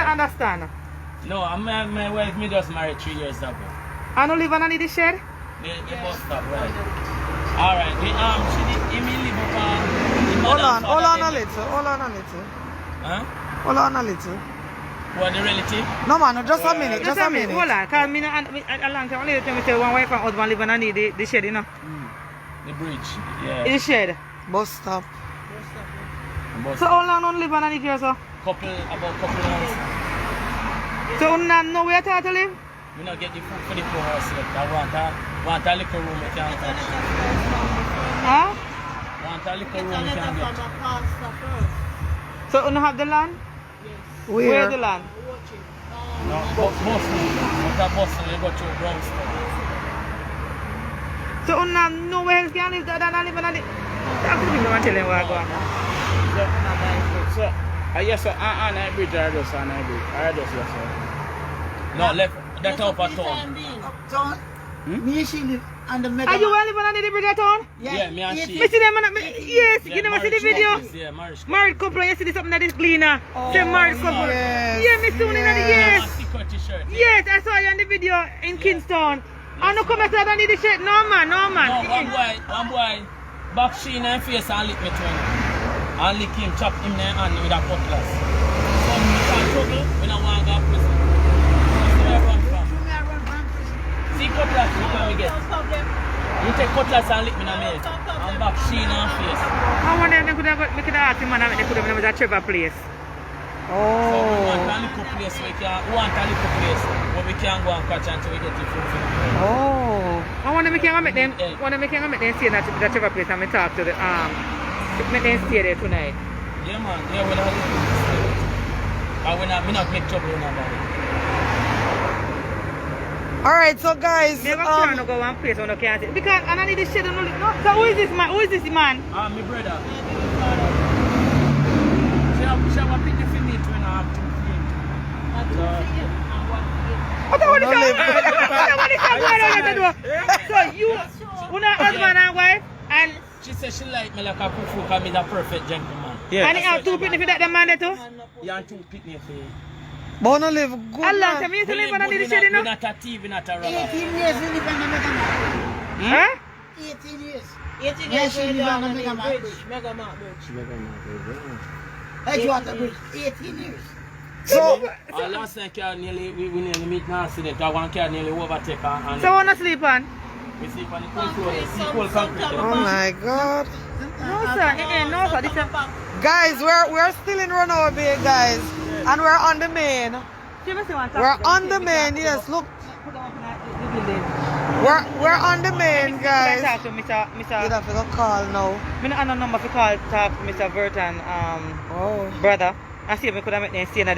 don't understand. No, my wife, me just married 3 years ago. I don't live underneath the shed? The bus stop, right? Alright, she live up Hold on a little. Huh? Hold on a little. What, the relative? No man, just a minute, just a minute. Hold on, because a long time only tell me say one wife and husband live underneath the shed, you know. The bridge, yeah. The shed. Bus stop. So how long don't live underneath here, sir? About couple months. So you don't know where to live? We not get the food for the poor house yet. I want a little room we can touch. Huh? Want a little room we can get. So you don't have the land? Where the land? No, Boston. Not a Boston, you go to Brownstown. So you don't know where else can live than live underneath? Talk to me and tell them where I go. So, yes, sir, on the bridge, I just on the bridge. I just, yes, sir. No, left, that's up at town. Uptown? Me, she live on the mega. Are you well living under the bridge at town? Yeah, me and she. Me see them, yes, you never see the video? Yeah, marriage. Married couple, you see this something that is cleaner. Say married couple. yes. Yeah, me soon in the yes. T-shirt. Yes, I saw you on the video in Kingston. I no come and say I don't need the shirt. No man, no man. No, one boy, back she in her face and lick me to him. And lick him, chop him in the hand with a cutlass. So we can't struggle when I want to go to prison. That's where I run from. See cutlass, you can we get. You take cutlass and lick me in the mail. And back she in her face. I wonder if they could have asked him and they could have been at Trevor place. So we want a little place where we can go and catch until we get the food. Oh. I wonder if we can make them stay in that Trevor place and we talk to the make them stay there tonight. Yeah man, yeah, we're not and we not make trouble with nobody. Alright, so guys, Never can go one place when you can't see. Because I need this shit and no. So who is this man? Who is this man? My brother. She have a picture for me to when I have 2 feet. What So you husband and wife and She said she like me like a kufu because I'm a perfect gentleman. yeah. and he have 2 picnic for that man there too? You have 2 picnic for you. But no live good. Allah, man. tell me you We live live under the good, shed, you we're know? not a thief, we're not a robber. 18 years we live on the mega man. Huh? 18 years. 18 Yeah, years she we live live on on the the Mega bridge, Mega Mart bridge. Edgewater Bridge. 18 years. So, Last night we nearly meet an accident. One car nearly overtake her and So wanna sleep on? we sleep on the cold floor. Equal concrete. oh my God. No sir, no sir, this is Guys, we're still in Runaway Bay, guys. And we're on the main. We're on the main, yes, look. We're on the main, guys. Talk to Mr. You'd have to go call now. I don't have no number to call talk to Mr. Burton Oh. brother. And see if we could have made them stay in the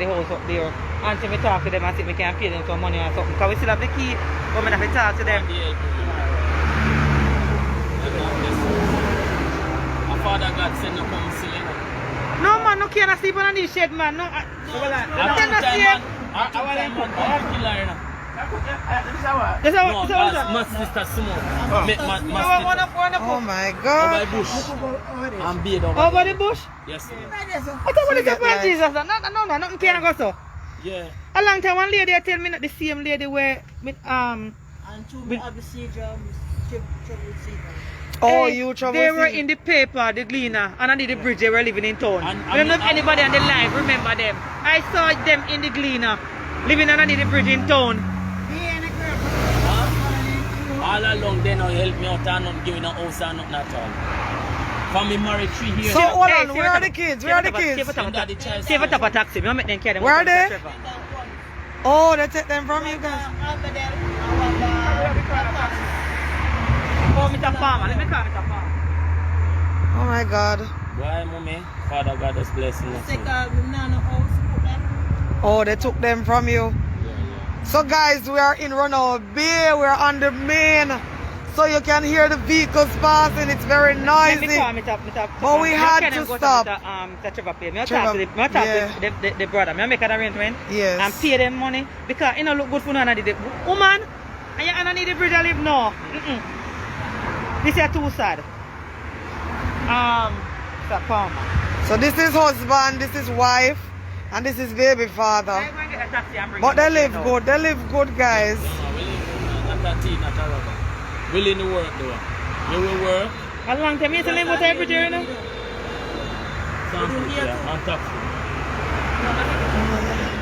house up there. Until we talk to them and see if we can pay them some money or something. Because we still have the key, but we have to talk to them. My father God said no come see you. No man, no can't sleep on this shed man. No, I cannot see it. That's how My sister Simone. Oh my God. Over bush. I'm beard over. over the bush? Yes. Sir. I thought when it's about Jesus. No, nothing can go so. Yeah. A long time one lady tell me not the same lady where with And two have the seizure, trouble seizure. Oh, you trouble. they were in the paper, the Gleaner, and under the bridge they were living in town. I don't know if anybody on the line remember them. I saw them in the Gleaner, living under the bridge in town. Me and a girl. All along they don't help me out and not giving a house and nothing at all. For me married 3 years. So hold Hey, on, where are the kids? Where are the kids? Save a top of taxi. We make them carry them. Where are they? Oh, they take them from you guys. Oh, Mr. Farmer. Let me call Mr. Farmer. Oh my God. Why, mommy? Father God is blessing us. Take a nano house, Oh, they took them from you. So guys, we are in Runaway Bay. We're on the main. So you can hear the vehicles passing. It's very noisy. But we had to stop. Trevor pay. I talk to the brother. I make an arrangement. Yes. And pay them money. Because it don't look good for no one. Woman, and you need the bridge to live now. This is too sad. Mr. Palmer. So this is husband, this is wife, And this is baby father. I'm going to get a taxi and bring But them they up live here good. They live good, guys. No, we live not a tea, not a rubber. We live in the work though. You will work. now. A long time, you live with every day, you know? Something here on top.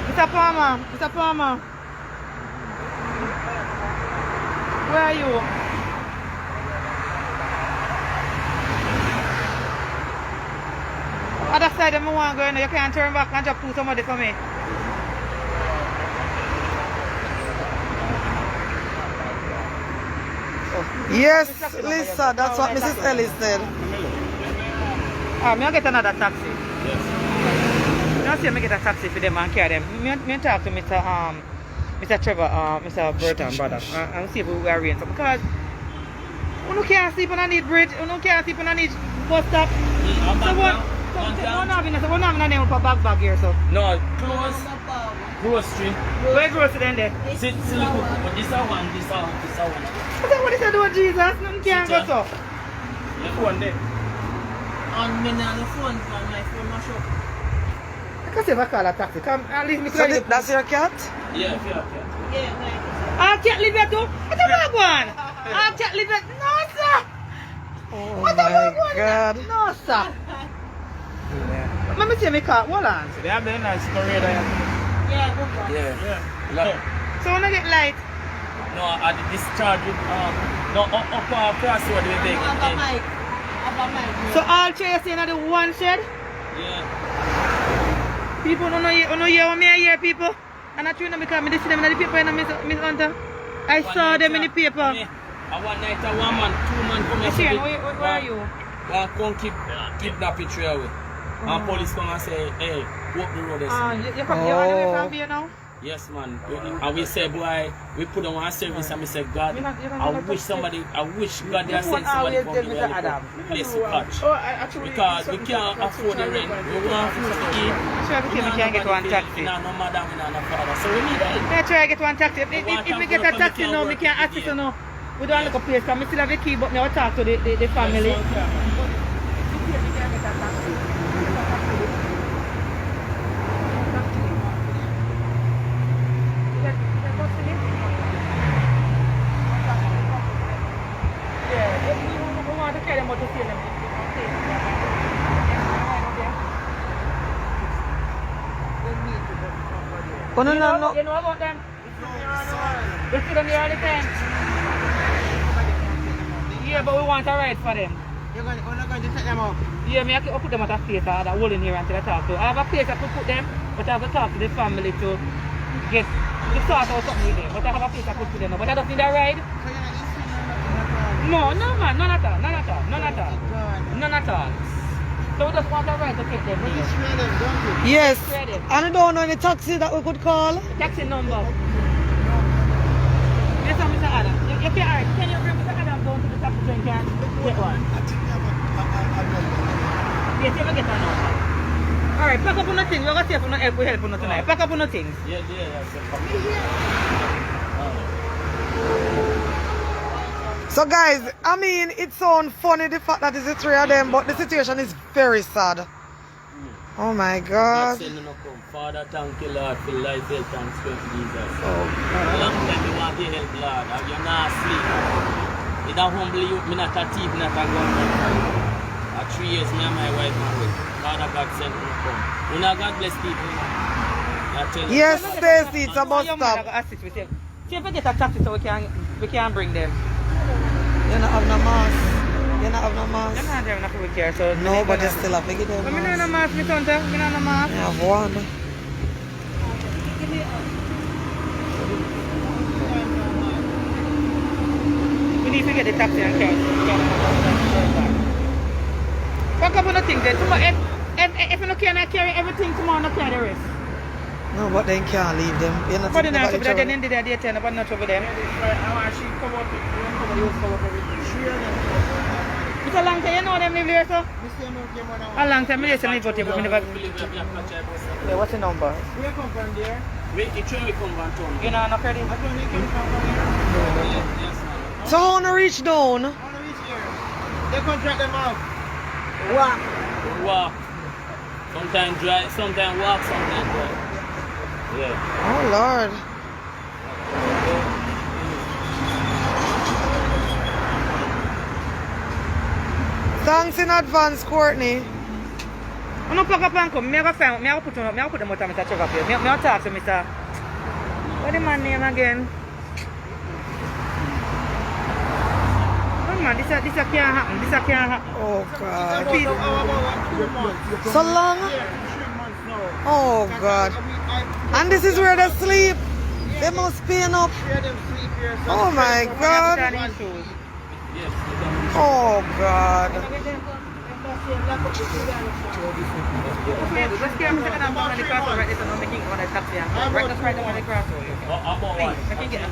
Mr. Palmer, Mr. Palmer. Where are you? Other side of me want to go in, you can't turn back and just pull somebody for me. Yes, Lisa, that's what Mrs. Ellis said. Ah, me get another taxi. Yes. Now see me get a taxi for them and carry them. Me talk to Mr. Trevor, Mr. Burton brother, and see if we arrange something. Because you can't sleep on a need bridge, you can't sleep on a need bus stop. So what? One having a name for bag here, so. No, close. Grocery. Where grocery then there? Sit, look, but this a one, this a one, this a one. What is it doing, Jesus? Nothing can't go so. Your phone there. On me now the phone from my phone mash up. I can't see if I call a taxi. Come, at least me So that's your cat? Yeah. Yeah, like I can't leave it too. What the bag one? I can't leave it. No, sir. Oh What the bag my one? God. No, sir. Let me see me car. Hold on. They have the nice career there. yeah, good one. Yeah. Look. So when I get light, No, at the discharge with, no, up across the road we take Have a mic. Have a mic. so all chairs in the one shed. Yeah. People don't know hear what me I hear people. And I tune them because I see them in the paper and Miss Hunter. I saw them in the paper. One night a 1 man, 2 man come Miss here. Shane, where are you? Come kidnap it straight away. And police come and say, hey, walk the road. You come you all the way from here now? Yes, man. And we say, boy, we put on one service and we say, God, I wish God they send somebody from the place to catch. Because we can't afford the rent. We want food to eat. Sure, everything we can get one taxi. We don't know madam, we don't know father. So we need help. Let's try to get one taxi. If we get a taxi now, we can't assist you now. We don't look a place because we still have the key, but now we talk to the family. Oh, no. You know about them? They see them here all the time. Yeah, but we want a ride for them. You're not going to take them off. Yeah, me I can put them at a place that hole in here until I talk to. I have a place I could put them, but I have to talk to the family to get to sort out something with them. But I have a place I could put them. But I don't need a ride. No, man, none at all. So we just want a ride to take them. Yes. And I don't know any taxi that we could call. Taxi number. Yes, sir, Mr. Adam. You can, alright, can you bring Mr. Adam down to the taxi so you can get one? Yes, you will get a number. Alright, pack up on the things. We're going to see if we help on tonight. Pack up on the things. Yeah. So guys, I mean, it sounds funny the fact that it's the three of them, but the situation is very sad. Oh my God. Father, thank you, Lord, for life, health, and strength, Jesus. A long time you want to help, Lord, and you're not asleep. It don't humble you, me not a thief, not a gunman. 3 years, me and my wife married. Father God sent me to come. You know, God bless people. Yes, Stacy, it's a bus stop. See if we get a taxi so we can bring them. You don't have no mask. You don't have no mask. I'm not driving a wheelchair, so... No, but you still have to get them But I don't have no mask. mask, Miss Hunter. I don't have no mask. I have one. We need to get the taxi and carry pack up on the things then. Tomorrow, if you can't carry everything tomorrow, not carry the rest. No, but then can't leave them. You're not But thinking then about after each that, other. then in the day, they but not over them. It's a long time, you know them live here, so? A long time, I live go to but never... Yeah, what's the number? We come from there. We come from town. You know, no credit? So how to reach down? On the reach here. They contract them out. Walk. Sometimes dry, sometimes walk, sometimes dry. Yeah. Oh Lord. Thanks in advance, Courtney. I'm not plug up and come. I go put them out of Mr. Trevor here. I talk to Mr. What's the man name again? Oh man, this can't happen. This can't happen. Oh God. Please. So long? Oh God. And this is where they sleep. They must pain up. Oh my God. Oh God. Let's get him second on the cross right there, making one taxi. Right on the cross. Making it a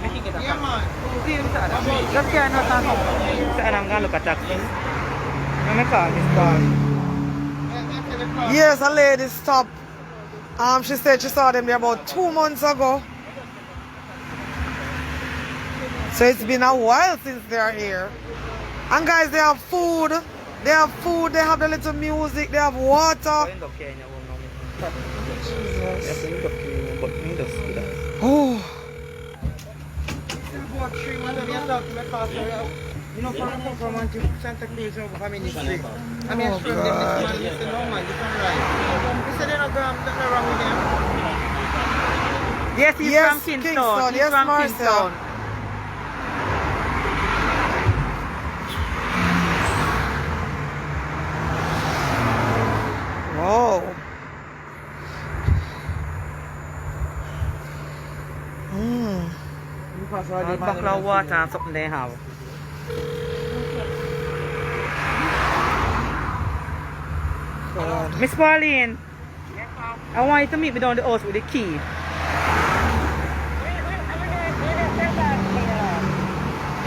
just get no time. And I'm gonna look at taxi. Let me call this call. Yes, a lady stopped. She said she saw them there about 2 months ago. So it's been a while since they are here. And guys, they have food. They have food, they have the little music, they have water. Oh. You know, from Santa Cruz over family street. I mean, Oh, from them, God. this man, listen, no man, this one right. He said they're not wrong with them. Yes, he's Yes, from Kingston. Kingston. He's Yes, from Marcel. Kingston. Whoa. Buckle of water and something they have. God. Miss Pauline, I want you to meet me down the house with the key.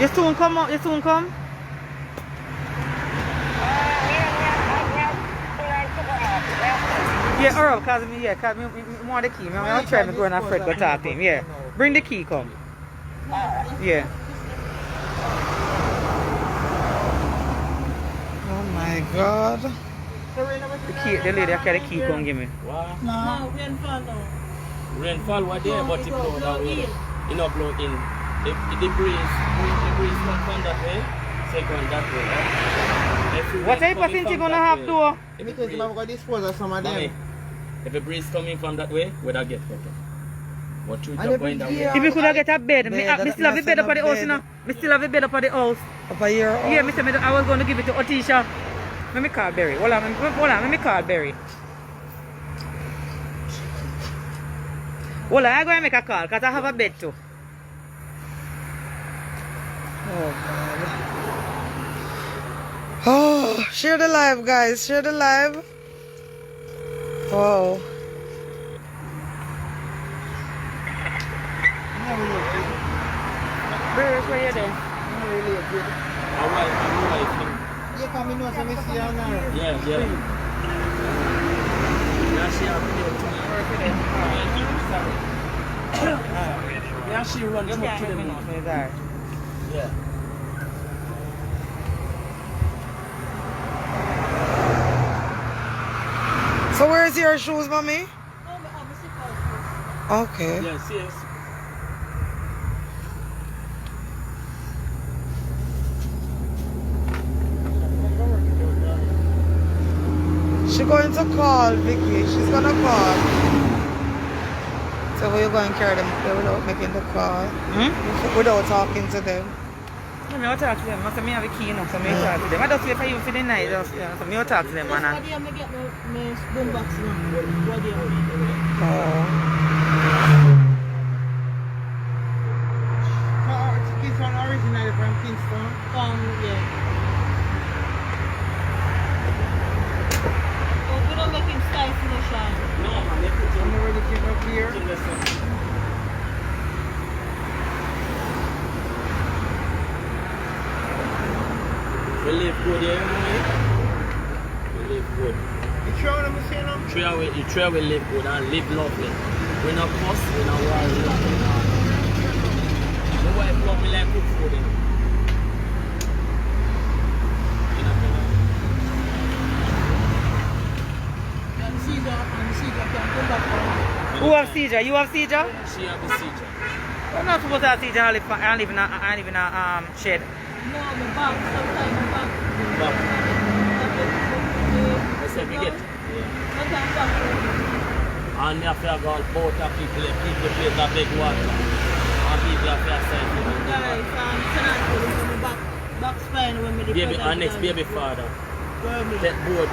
You soon come out? You soon come? Yeah, alright, cause me want the key. I'm gonna try to go and Fred go talk to him. Yeah, bring the key, come. Yeah. Oh my God. The key, the lady that carry the key, come give me. Wow. No, rainfall now. Rainfall was there, but it blow that way. It not blow in. The breeze not come that way, so it going that way. Right? What type of things you gonna have to? Because I'm going to dispose of some of them. If the breeze coming from that way, where that get cut off. But you And just if going it's that way. here- If you could have get a bed, me Bed, still have a bed up at the house, you bed. know. Me still have a bed up at the house. Of a year old. Yeah, I was going to give it to Otisha. Let me call Berry. Hold on, let me call Berry. Hold on, I'm going to make a call because I have a bed too. Oh God. Oh, share the live, guys. Share the live. Wow. Berry, where you there? I'm really good. I You come in, so I see you now. Yeah. Yeah, she have yeah, she run You through can't to hear me them. now, so it's alright. Yeah. So where's your shoes, mommy? No, but obviously for Okay. Yes. She's going to call Vicky. She's gonna call. So we're going to carry them without making the call. Without talking to them. I will talk to them. I have a key now, so I talk to them. I just wait for you for the night. So I will talk to them. what do you get my boom box now? What do you Oh. So, this one originally from Kingston. yeah. Oh, we don't make him stifle the shine. No, man, they put I'm already came up here. in the sun. We live good here, we live good. You sure what I'm saying now? You try we live good and live lovely. We not cuss, we not worry. The wife love me like cook food. And see the Who have seizure? You have seizure? She have the seizure. I'm not supposed to have seizure. I live in a shed. No, my back, sometimes my back. Back. I said we get. Sometimes back. And you have to go out both of people play that big water. And people have to side for them. Guys, my back spine when me Baby, our next baby father. That board.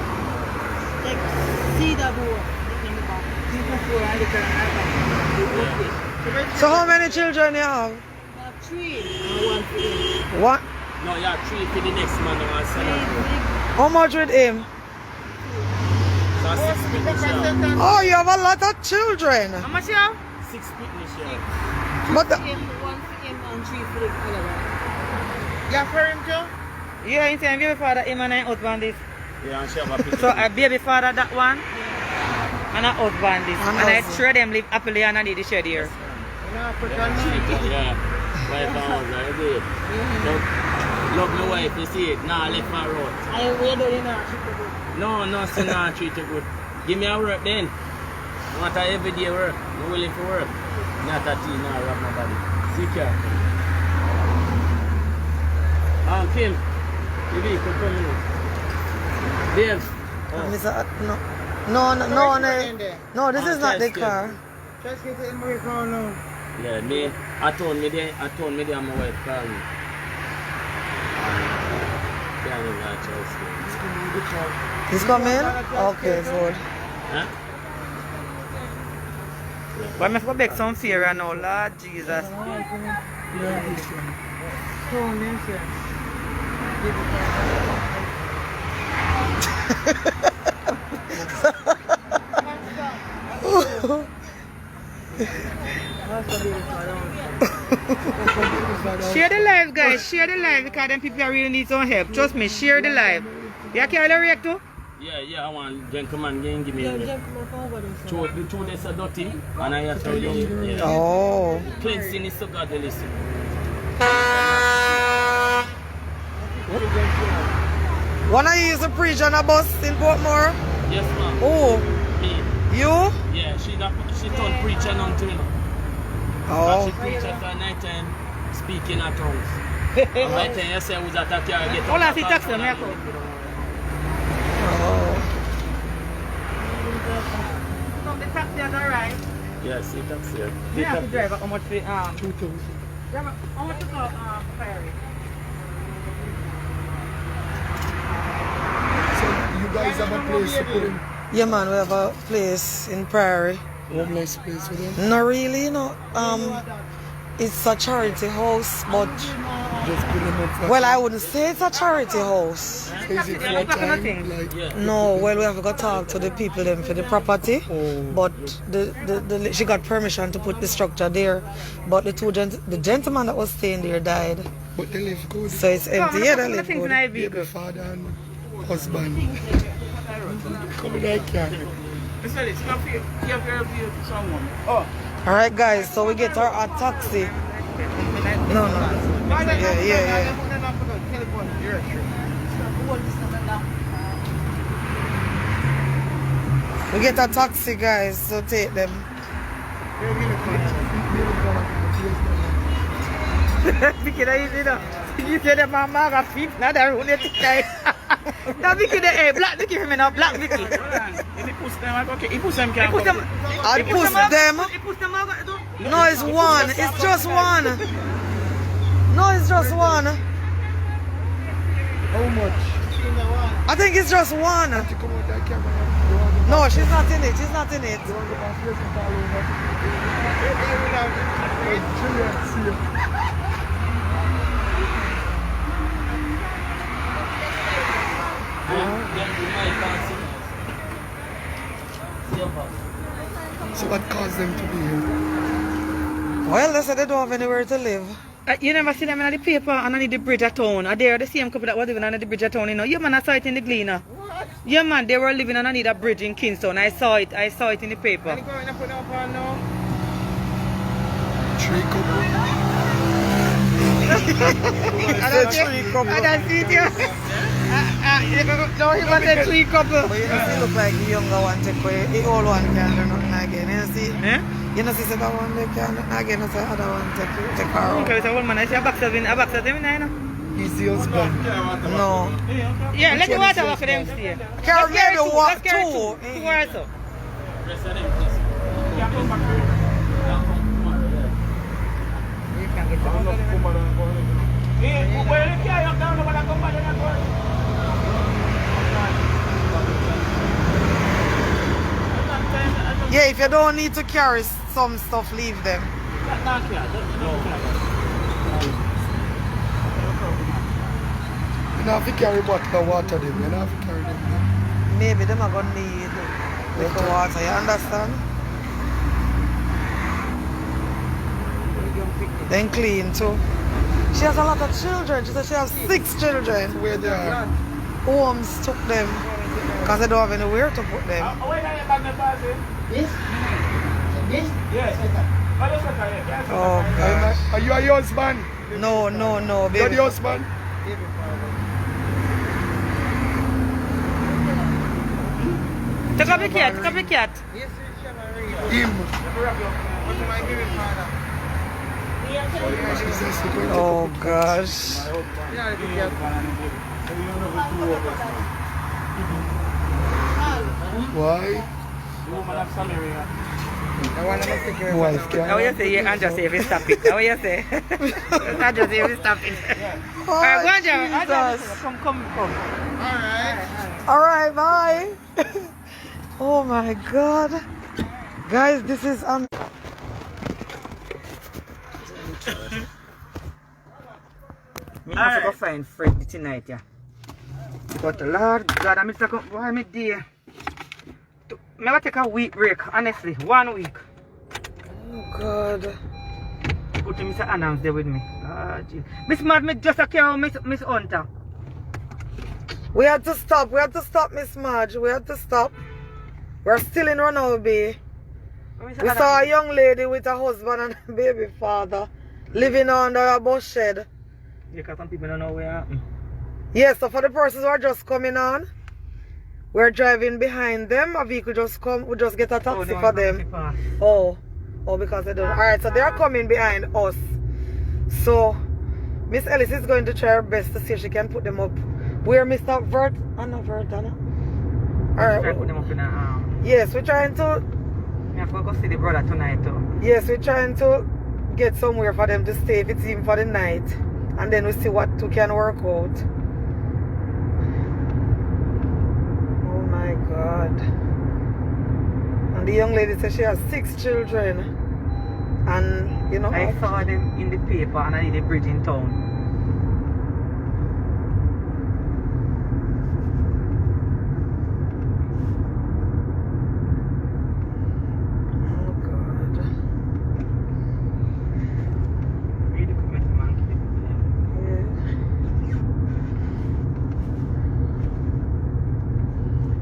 Like, see that board. So how many children you have? Three. One for him. What? No, you have 3 for the next man. And How much with him? so 6 fitness year. Oh, you have a lot of children. How much you have? 6 fitness year. But the, One for him and three for the other one. Yeah, for him too? Yeah, you say baby father, him and I husband this. Yeah, and she have a picture. So a baby father that one, and a husband this. And And I husband. sure them live happily and I need the shed here. Yeah. Wife and husband, you see it. Love my wife, you see it. Nah, left my road. I wait on you now. No, say nah, treat you good. Give me a work then. Not a everyday work. I'm willing to work. Not a tea, nah, rob my body. See care. Kim, you be come in. Babes. Mr. No, this is not the car. Just get it in my car now. Yeah, me. I told me there and my wife called me. Can't even have a choice. He's coming? Okay, good. Huh? But I must go back some fear and all, Lord Jesus. Share the live, guys. Share the live because them people really need some help. Trust me, share the live. You carry the react too? Yeah, I want gentleman game give me a Gentleman from over there. the two days are dirty and I have to yeah. Oh. Cleansing is so godly listen. Wanna use a preach on a bus in Portmore? Yes, ma'am. Oh, Me. you? Yeah, she turned preacher on to me. Oh. She preached at night time, speaking at tongues. And by the time you say who's attack you, I get Hold on, see taxi, me Oh. The taxi has arrived. Yes, see taxi. You have to drive how much for 2,000. How much for ferry? So you guys have a place to put him? Yeah, man, we have a place in Prairie. Homeless place with him? Not really, it's a charity house, but Just put him up for well, I wouldn't say it's a charity house. Is it full time? Like, Yeah. No, well, we have to go talk to the people them for the property, but she got permission to put the structure there, but the gentleman that was staying there died, but they live good. so it's empty. Yeah, they live Things in good. my Baby vehicle. father and husband. Come in that car. Listen, it's not for you. You have to review to someone. Oh. All right, guys, so we get our taxi. No. Yeah. We get a taxi, guys, so take them. Vicky, you know, you said that my mom got feet, not that room, it's guy. Now Vicky, the black Vicky, for me now, black Vicky. If he push them, okay. He push them, I push them. No, it's one. It's just one. No, it's just one. How much? I think it's just one. To come out that camera. No, she's not in it. She's not in it. So what caused them to be here? Well, they said they don't have anywhere to live. You never see them in the paper and on the bridge of town. Are they the same couple that was living on the bridge of town, you know? Yeah, man, I saw it in the Gleaner. What? Yeah, man, they were living underneath a bridge in Kingston. I saw it in the paper. Three couple. I don't see it, yeah. No, he was a three couple. But you know, see, look like the younger one take away. The old one can't do nothing again. You know, see? Eh? You know, see, the other one they can't do nothing again. So the other one take her out. Okay, so one man, I see a box of him, you know? He's the husband. No. Yeah, let the water walk for them stay. Carry maybe what Let's carry two? two or so. You can get the Yeah, if you don't need to carry some stuff, leave them. You don't have to carry bottle of water them. You don't have to carry them. Maybe them are gonna need little water, you understand? Then clean too. She has a lot of children. She said she has 6 children. Where they are. Homes took them because they don't have anywhere to put them. Oh gosh. Are you a husband? No, You're baby. the husband? Take up the cat, take up the cat. Him. Oh gosh. Why? Wife How can. you say? Yeah, and just say if you stop it. How you say? And just say if you stop it. Alright, go on, Jeremy. Jesus. Come. Alright, bye. Oh my god. Guys, this is Me have to go find Fred tonight, yeah. But Lord God, I'm just going why me there. Me have to take a week break, honestly. 1 week. Oh god. Put Mr. Adams there with me. Lord, Miss Mad, me just a care Miss Hunter. We had to stop, Miss Marge. We had to stop. We're still in Ronald Bay. We saw a young lady with a husband and a baby father living under a bus shed. Yeah, because some people don't know where happened. Yes, so for the persons who are just coming on, we're driving behind them. A vehicle just come, we just get a taxi for them. Oh, because they don't. Alright, so they're coming behind us. So, Miss Ellis is going to try her best to see if she can put them up. Where Mr. Vert, Anna Vertana? Alright. Put them up in a, Yes, we're trying to. I have to go see the brother tonight too. Yes, we're trying to get somewhere for them to stay if it's even for the night. And then we see what we can work out. Oh my God. And the young lady says she has 6 children. And, you know. I saw them in the paper and I need a bridge in town.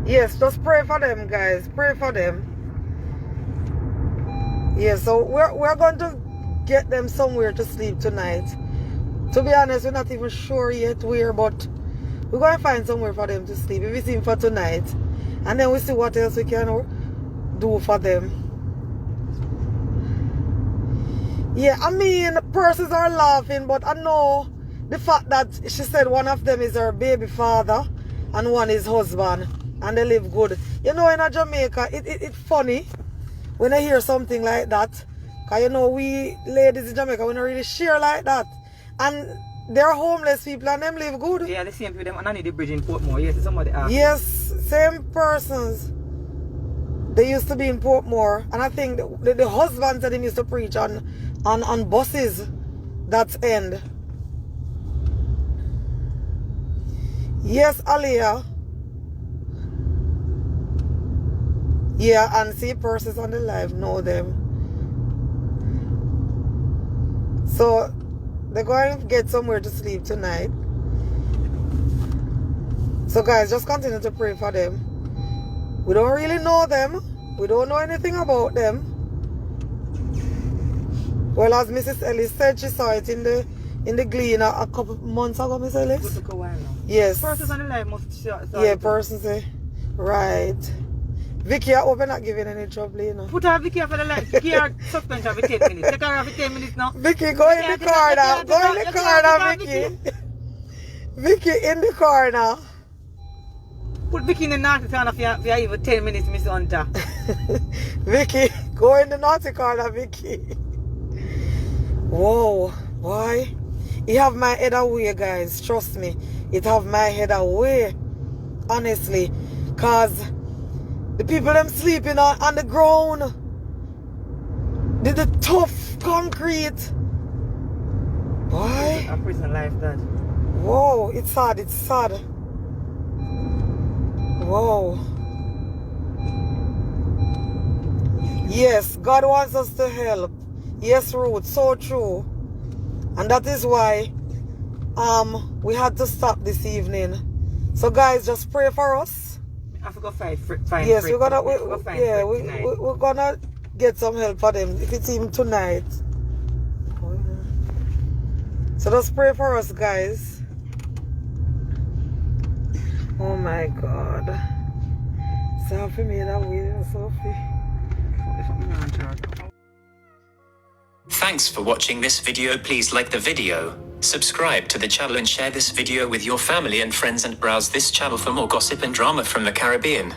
Yes, just pray for them, guys. Pray for them. Yes, so we're going to get them somewhere to sleep tonight. To be honest, we're not even sure yet where, but we're going to find somewhere for them to sleep. If it's in for tonight. And then we see what else we can do for them. Yeah, I mean, persons are laughing, but I know the fact that she said one of them is her baby father and one is husband. And they live good. You know, in Jamaica, it's funny when I hear something like that. Because, you know, we ladies in Jamaica, we don't really share like that. And they're homeless people and them live good. Yeah, the same people, them, and I need the bridge in Portmore. Yes, somebody asked. Yes, same persons. They used to be in Portmore. And I think the husbands that they used to preach on buses, that's end. Yes, Aliyah. Yeah, and see persons on the live know them. So they're going to get somewhere to sleep tonight. So guys, just continue to pray for them. We don't really know them. We don't know anything about them. Well, as Mrs. Ellis said, she saw it in in the Glen a couple months ago, Mr. Alex? It took a while now. Yes. Persons on the live must start. Yeah, person say. Right. Vicky, I hope you're not giving any trouble, you know. Put her Vicky off for the live. Vicky her suspension for 10 minutes. Take her off for 10 minutes now. Vicky, go in the corner. Go in the corner, Vicky. Vicky, in the corner. Put Vicky in the naughty corner for even 10 minutes, Miss Hunter. Vicky, go in the naughty corner, Vicky. Whoa, why? It have my head away, guys. Trust me. It have my head away. Honestly. Cause the people them sleeping on the ground. The tough concrete. Why? A prison life, Dad. Whoa, it's sad, it's sad. Whoa. Yes, God wants us to help. Yes, Ruth, so true. And that is why we had to stop this evening. So guys, just pray for us. I forgot find yes, Fred. we're gonna get some help for them if it's even tonight. So just pray for us, guys. Oh my God. Sophie made that way, Sophie. Thanks for watching this video. Please like the video, subscribe to the channel and share this video with your family and friends, and browse this channel for more gossip and drama from the Caribbean.